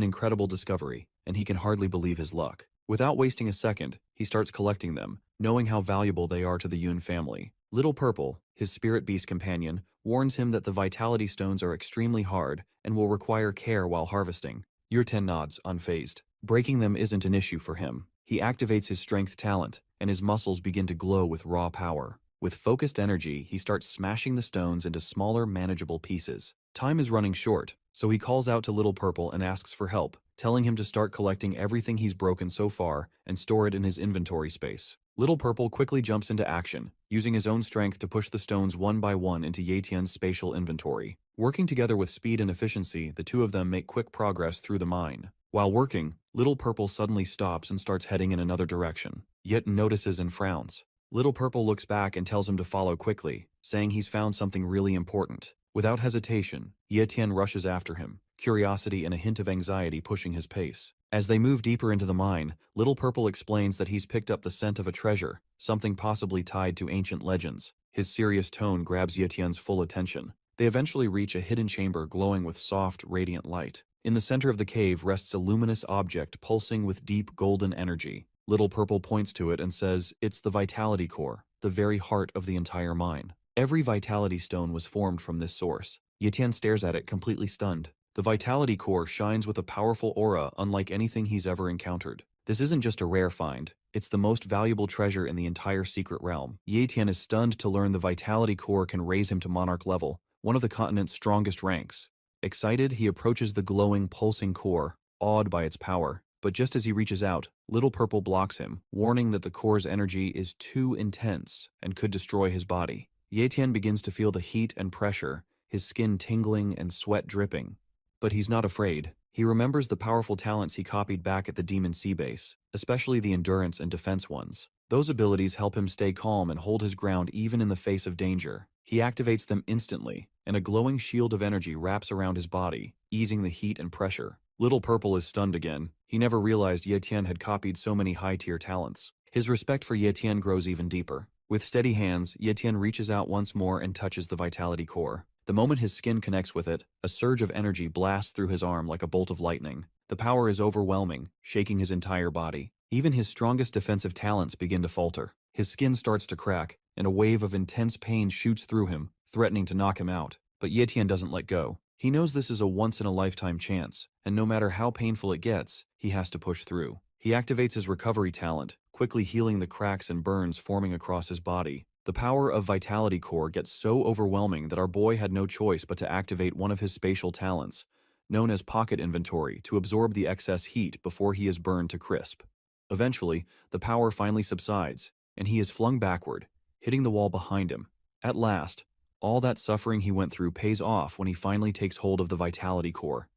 incredible discovery, and he can hardly believe his luck. Without wasting a second, he starts collecting them, knowing how valuable they are to the Yun family. Little Purple, his spirit beast companion, warns him that the vitality stones are extremely hard and will require care while harvesting. Yurten nods, unfazed. Breaking them isn't an issue for him. He activates his strength talent, and his muscles begin to glow with raw power. With focused energy, he starts smashing the stones into smaller, manageable pieces. Time is running short, so he calls out to Little Purple and asks for help, telling him to start collecting everything he's broken so far and store it in his inventory space. Little Purple quickly jumps into action, using his own strength to push the stones one by one into Yetian's spatial inventory. Working together with speed and efficiency, the two of them make quick progress through the mine. While working, Little Purple suddenly stops and starts heading in another direction. Yet notices and frowns. Little Purple looks back and tells him to follow quickly, saying he's found something really important. Without hesitation, Yetian rushes after him, curiosity and a hint of anxiety pushing his pace. As they move deeper into the mine, Little Purple explains that he's picked up the scent of a treasure, something possibly tied to ancient legends. His serious tone grabs Yetian's full attention. They eventually reach a hidden chamber glowing with soft, radiant light. In the center of the cave rests a luminous object pulsing with deep golden energy. Little Purple points to it and says, "It's the vitality core, the very heart of the entire mine." Every vitality stone was formed from this source. Yetian stares at it, completely stunned. The vitality core shines with a powerful aura unlike anything he's ever encountered. This isn't just a rare find, it's the most valuable treasure in the entire secret realm. Yetian is stunned to learn the vitality core can raise him to monarch level, one of the continent's strongest ranks. Excited, he approaches the glowing, pulsing core, awed by its power. But just as he reaches out, Little Purple blocks him, warning that the core's energy is too intense and could destroy his body. Yetian begins to feel the heat and pressure, his skin tingling and sweat dripping. But he's not afraid. He remembers the powerful talents he copied back at the Demon Sea base, especially the endurance and defense ones. Those abilities help him stay calm and hold his ground even in the face of danger. He activates them instantly, and a glowing shield of energy wraps around his body, easing the heat and pressure. Little Purple is stunned again. He never realized Yetian had copied so many high-tier talents. His respect for Yetian grows even deeper. With steady hands, Yetian reaches out once more and touches the vitality core. The moment his skin connects with it, a surge of energy blasts through his arm like a bolt of lightning. The power is overwhelming, shaking his entire body. Even his strongest defensive talents begin to falter. His skin starts to crack, and a wave of intense pain shoots through him, threatening to knock him out. But Yetian doesn't let go. He knows this is a once-in-a-lifetime chance, and no matter how painful it gets, he has to push through. He activates his recovery talent, quickly healing the cracks and burns forming across his body. The power of Vitality Core gets so overwhelming that our boy had no choice but to activate one of his spatial talents, known as Pocket Inventory, to absorb the excess heat before he is burned to crisp. Eventually, the power finally subsides, and he is flung backward, hitting the wall behind him. At last, all that suffering he went through pays off when he finally takes hold of the Vitality Core.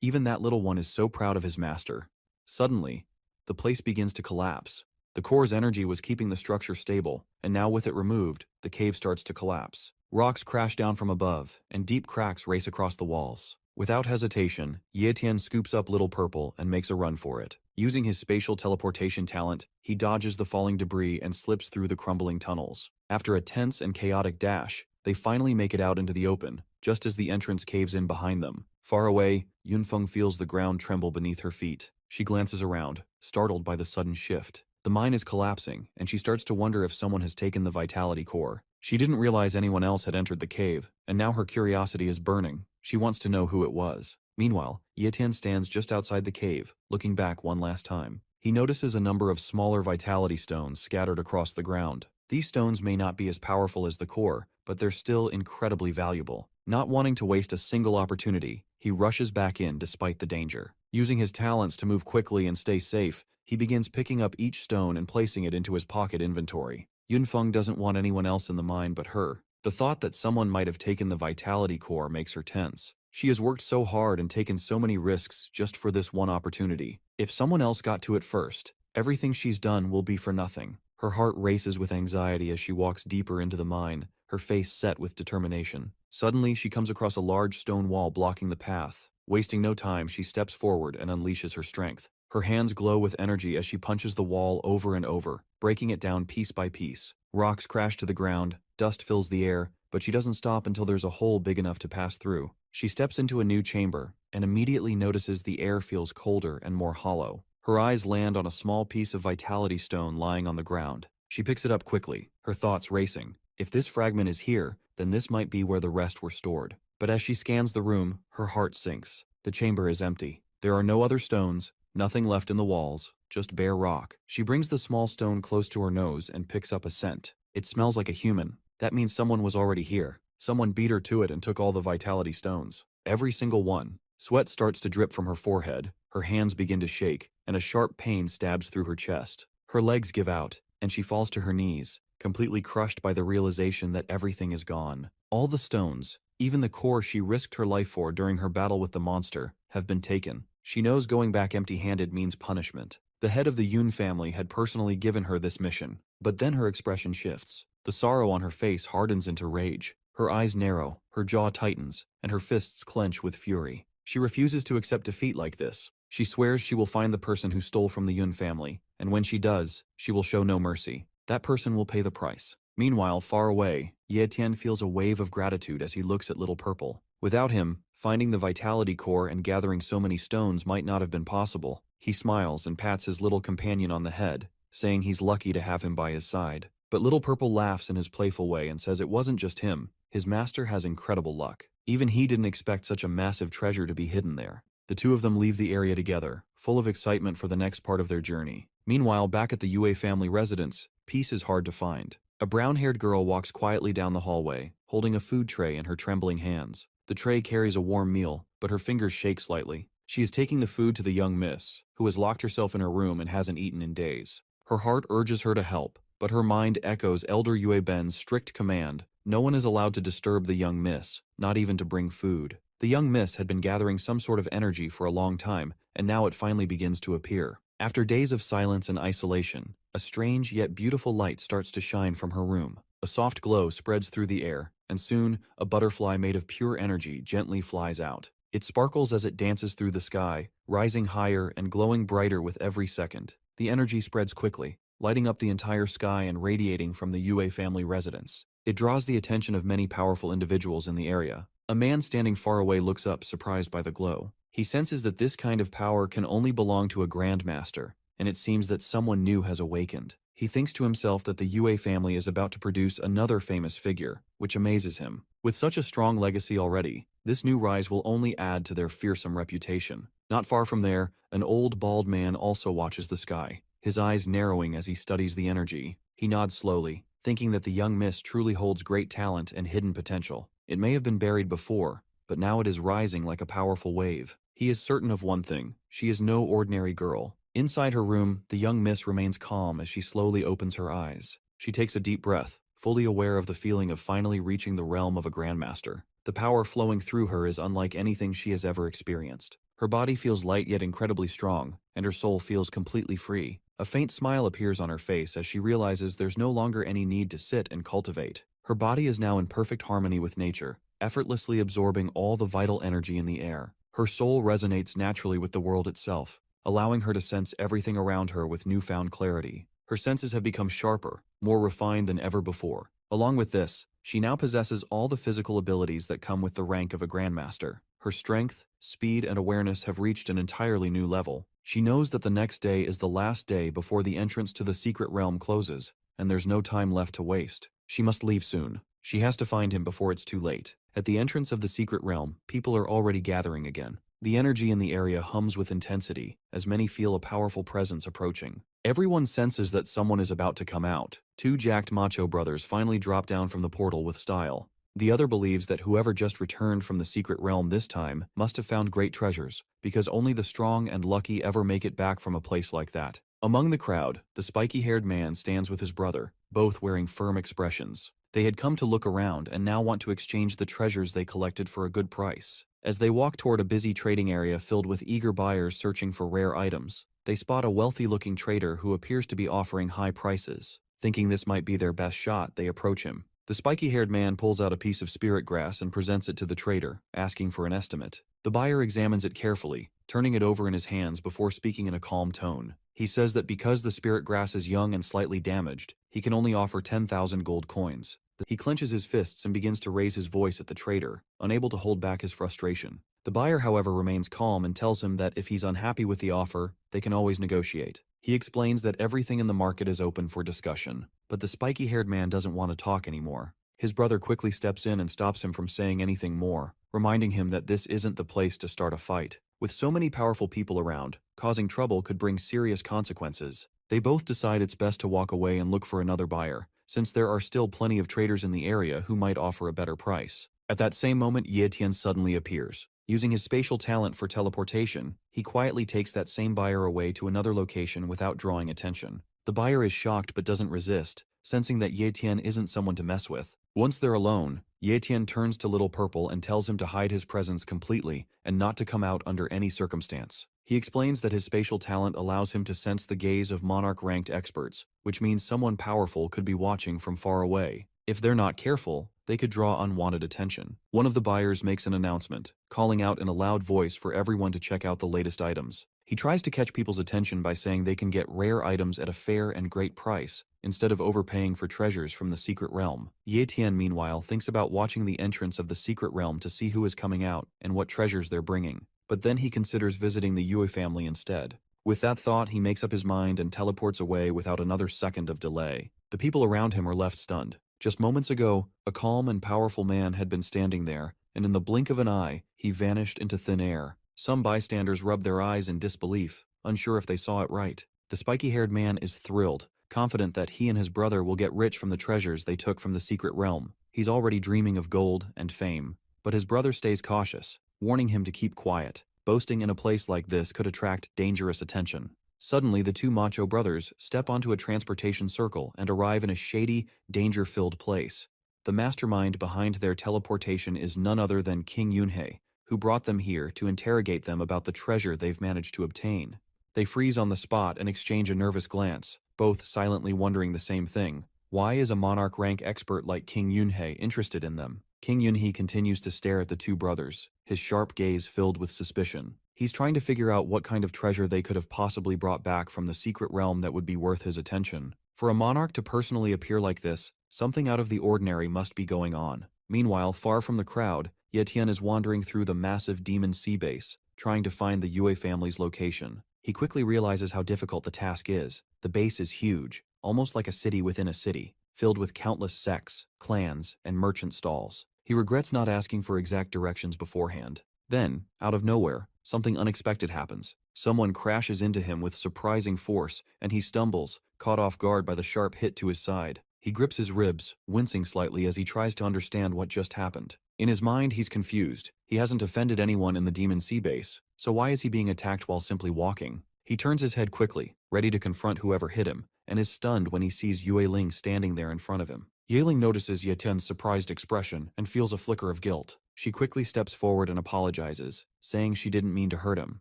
Even that little one is so proud of his master. Suddenly, the place begins to collapse. The core's energy was keeping the structure stable, and now with it removed, the cave starts to collapse. Rocks crash down from above, and deep cracks race across the walls. Without hesitation, Yetian scoops up Little Purple and makes a run for it. Using his spatial teleportation talent, he dodges the falling debris and slips through the crumbling tunnels. After a tense and chaotic dash, they finally make it out into the open, just as the entrance caves in behind them. Far away, Yunfeng feels the ground tremble beneath her feet. She glances around, startled by the sudden shift. The mine is collapsing, and she starts to wonder if someone has taken the Vitality Core. She didn't realize anyone else had entered the cave, and now her curiosity is burning. She wants to know who it was. Meanwhile, Yetian stands just outside the cave, looking back one last time. He notices a number of smaller vitality stones scattered across the ground. These stones may not be as powerful as the core, but they're still incredibly valuable. Not wanting to waste a single opportunity, he rushes back in despite the danger. Using his talents to move quickly and stay safe, he begins picking up each stone and placing it into his pocket inventory. Yunfeng doesn't want anyone else in the mine but her. The thought that someone might have taken the Vitality Core makes her tense. She has worked so hard and taken so many risks just for this one opportunity. If someone else got to it first, everything she's done will be for nothing. Her heart races with anxiety as she walks deeper into the mine, her face set with determination. Suddenly, she comes across a large stone wall blocking the path. Wasting no time, she steps forward and unleashes her strength. Her hands glow with energy as she punches the wall over and over, breaking it down piece by piece. Rocks crash to the ground, dust fills the air, but she doesn't stop until there's a hole big enough to pass through. She steps into a new chamber, and immediately notices the air feels colder and more hollow. Her eyes land on a small piece of vitality stone lying on the ground. She picks it up quickly, her thoughts racing. If this fragment is here, then this might be where the rest were stored. But as she scans the room, her heart sinks. The chamber is empty. There are no other stones, nothing left in the walls, just bare rock. She brings the small stone close to her nose and picks up a scent. It smells like a human. That means someone was already here. Someone beat her to it and took all the vitality stones. Every single one. Sweat starts to drip from her forehead, her hands begin to shake, and a sharp pain stabs through her chest. Her legs give out, and she falls to her knees, completely crushed by the realization that everything is gone. All the stones, even the core she risked her life for during her battle with the monster, have been taken. She knows going back empty-handed means punishment. The head of the Yoon family had personally given her this mission, but then her expression shifts. The sorrow on her face hardens into rage. Her eyes narrow, her jaw tightens, and her fists clench with fury. She refuses to accept defeat like this. She swears she will find the person who stole from the Yun family, and when she does, she will show no mercy. That person will pay the price. Meanwhile, far away, Ye Tian feels a wave of gratitude as he looks at Little Purple. Without him, finding the vitality core and gathering so many stones might not have been possible. He smiles and pats his little companion on the head, saying he's lucky to have him by his side. But Little Purple laughs in his playful way and says it wasn't just him. His master has incredible luck. Even he didn't expect such a massive treasure to be hidden there. The two of them leave the area together, full of excitement for the next part of their journey. Meanwhile, back at the Yue family residence, peace is hard to find. A brown-haired girl walks quietly down the hallway, holding a food tray in her trembling hands. The tray carries a warm meal, but her fingers shake slightly. She is taking the food to the young miss, who has locked herself in her room and hasn't eaten in days. Her heart urges her to help, but her mind echoes Elder Yue Ben's strict command. No one is allowed to disturb the young miss, not even to bring food. The young miss had been gathering some sort of energy for a long time, and now it finally begins to appear. After days of silence and isolation, a strange yet beautiful light starts to shine from her room. A soft glow spreads through the air, and soon, a butterfly made of pure energy gently flies out. It sparkles as it dances through the sky, rising higher and glowing brighter with every second. The energy spreads quickly, lighting up the entire sky and radiating from the Yue family residence. It draws the attention of many powerful individuals in the area. A man standing far away looks up, surprised by the glow. He senses that this kind of power can only belong to a grandmaster, and it seems that someone new has awakened. He thinks to himself that the Yue family is about to produce another famous figure, which amazes him. With such a strong legacy already, this new rise will only add to their fearsome reputation. Not far from there, an old bald man also watches the sky, his eyes narrowing as he studies the energy. He nods slowly, thinking that the young miss truly holds great talent and hidden potential. It may have been buried before, but now it is rising like a powerful wave. He is certain of one thing: she is no ordinary girl. Inside her room, the young miss remains calm as she slowly opens her eyes. She takes a deep breath, fully aware of the feeling of finally reaching the realm of a grandmaster. The power flowing through her is unlike anything she has ever experienced. Her body feels light yet incredibly strong, and her soul feels completely free. A faint smile appears on her face as she realizes there's no longer any need to sit and cultivate. Her body is now in perfect harmony with nature, effortlessly absorbing all the vital energy in the air. Her soul resonates naturally with the world itself, allowing her to sense everything around her with newfound clarity. Her senses have become sharper, more refined than ever before. Along with this, she now possesses all the physical abilities that come with the rank of a grandmaster. Her strength, speed, and awareness have reached an entirely new level. She knows that the next day is the last day before the entrance to the secret realm closes, and there's no time left to waste. She must leave soon. She has to find him before it's too late. At the entrance of the secret realm, people are already gathering again. The energy in the area hums with intensity, as many feel a powerful presence approaching. Everyone senses that someone is about to come out. Two jacked macho brothers finally drop down from the portal with style. The other believes that whoever just returned from the secret realm this time must have found great treasures, because only the strong and lucky ever make it back from a place like that. Among the crowd, the spiky-haired man stands with his brother, both wearing firm expressions. They had come to look around and now want to exchange the treasures they collected for a good price. As they walk toward a busy trading area filled with eager buyers searching for rare items, they spot a wealthy-looking trader who appears to be offering high prices. Thinking this might be their best shot, they approach him. The spiky-haired man pulls out a piece of spirit grass and presents it to the trader, asking for an estimate. The buyer examines it carefully, turning it over in his hands before speaking in a calm tone. He says that because the spirit grass is young and slightly damaged, he can only offer 10,000 gold coins. He clenches his fists and begins to raise his voice at the trader, unable to hold back his frustration. The buyer, however, remains calm and tells him that if he's unhappy with the offer, they can always negotiate. He explains that everything in the market is open for discussion, but the spiky-haired man doesn't want to talk anymore. His brother quickly steps in and stops him from saying anything more, reminding him that this isn't the place to start a fight. With so many powerful people around, causing trouble could bring serious consequences. They both decide it's best to walk away and look for another buyer, since there are still plenty of traders in the area who might offer a better price. At that same moment, Ye-Tian suddenly appears. Using his spatial talent for teleportation, he quietly takes that same buyer away to another location without drawing attention. The buyer is shocked but doesn't resist, sensing that Ye-Tian isn't someone to mess with. Once they're alone, Ye-Tian turns to Little Purple and tells him to hide his presence completely and not to come out under any circumstance. He explains that his spatial talent allows him to sense the gaze of monarch-ranked experts, which means someone powerful could be watching from far away. If they're not careful, they could draw unwanted attention. One of the buyers makes an announcement, calling out in a loud voice for everyone to check out the latest items. He tries to catch people's attention by saying they can get rare items at a fair and great price, instead of overpaying for treasures from the secret realm. Ye-Tian, meanwhile, thinks about watching the entrance of the secret realm to see who is coming out and what treasures they're bringing. But then he considers visiting the Yue family instead. With that thought, he makes up his mind and teleports away without another second of delay. The people around him are left stunned. Just moments ago, a calm and powerful man had been standing there, and in the blink of an eye, he vanished into thin air. Some bystanders rubbed their eyes in disbelief, unsure if they saw it right. The spiky-haired man is thrilled, confident that he and his brother will get rich from the treasures they took from the secret realm. He's already dreaming of gold and fame, but his brother stays cautious, warning him to keep quiet. Boasting in a place like this could attract dangerous attention. Suddenly, the two macho brothers step onto a transportation circle and arrive in a shady, danger-filled place. The mastermind behind their teleportation is none other than King Yunhei, who brought them here to interrogate them about the treasure they've managed to obtain. They freeze on the spot and exchange a nervous glance, both silently wondering the same thing. Why is a monarch rank expert like King Yunhei interested in them? King Yunhei continues to stare at the two brothers, his sharp gaze filled with suspicion. He's trying to figure out what kind of treasure they could have possibly brought back from the secret realm that would be worth his attention. For a monarch to personally appear like this, something out of the ordinary must be going on. Meanwhile, far from the crowd, Ye-Tian is wandering through the massive demon sea base, trying to find the Yue family's location. He quickly realizes how difficult the task is. The base is huge, almost like a city within a city, filled with countless sects, clans, and merchant stalls. He regrets not asking for exact directions beforehand. Then, out of nowhere, something unexpected happens. Someone crashes into him with surprising force, and he stumbles, caught off guard by the sharp hit to his side. He grips his ribs, wincing slightly as he tries to understand what just happened. In his mind, he's confused. He hasn't offended anyone in the Demon Sea base, so why is he being attacked while simply walking? He turns his head quickly, ready to confront whoever hit him, and is stunned when he sees Yue Ling standing there in front of him. Yue Ling notices Ye-Tian's surprised expression and feels a flicker of guilt. She quickly steps forward and apologizes, saying she didn't mean to hurt him.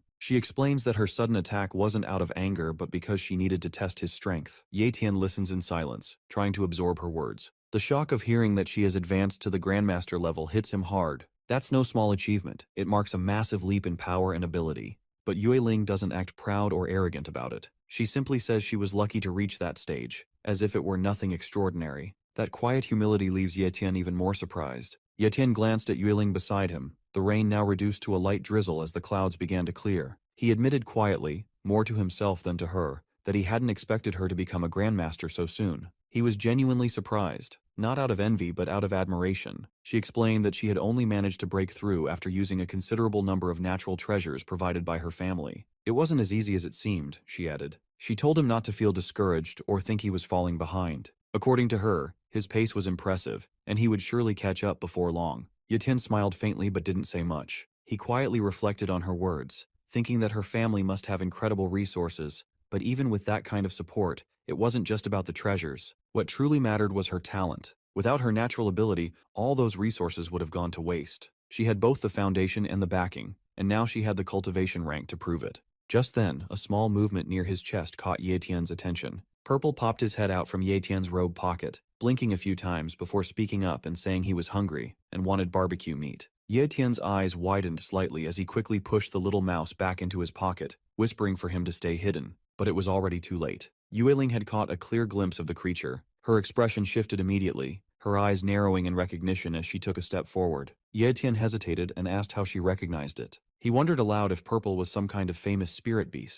She explains that her sudden attack wasn't out of anger but because she needed to test his strength. Ye-Tian listens in silence, trying to absorb her words. The shock of hearing that she has advanced to the Grandmaster level hits him hard. That's no small achievement. It marks a massive leap in power and ability. But Yue Ling doesn't act proud or arrogant about it. She simply says she was lucky to reach that stage, as if it were nothing extraordinary. That quiet humility leaves Ye-Tian even more surprised. Ye-Tian glanced at Yue Ling beside him, the rain now reduced to a light drizzle as the clouds began to clear. He admitted quietly, more to himself than to her, that he hadn't expected her to become a Grandmaster so soon. He was genuinely surprised, not out of envy but out of admiration. She explained that she had only managed to break through after using a considerable number of natural treasures provided by her family. It wasn't as easy as it seemed, she added. She told him not to feel discouraged or think he was falling behind. According to her, his pace was impressive, and he would surely catch up before long. Ye-Tian smiled faintly but didn't say much. He quietly reflected on her words, thinking that her family must have incredible resources, but even with that kind of support, it wasn't just about the treasures. What truly mattered was her talent. Without her natural ability, all those resources would have gone to waste. She had both the foundation and the backing, and now she had the cultivation rank to prove it. Just then, a small movement near his chest caught Ye-Tian's attention. Purple popped his head out from Ye-Tian's robe pocket, blinking a few times before speaking up and saying he was hungry and wanted barbecue meat. Ye-Tian's eyes widened slightly as he quickly pushed the little mouse back into his pocket, whispering for him to stay hidden. But it was already too late. Yue Ling had caught a clear glimpse of the creature. Her expression shifted immediately. her eyes narrowing in recognition as she took a step forward. Yetian hesitated and asked how she recognized it. He wondered aloud if purple was some kind of famous spirit beast.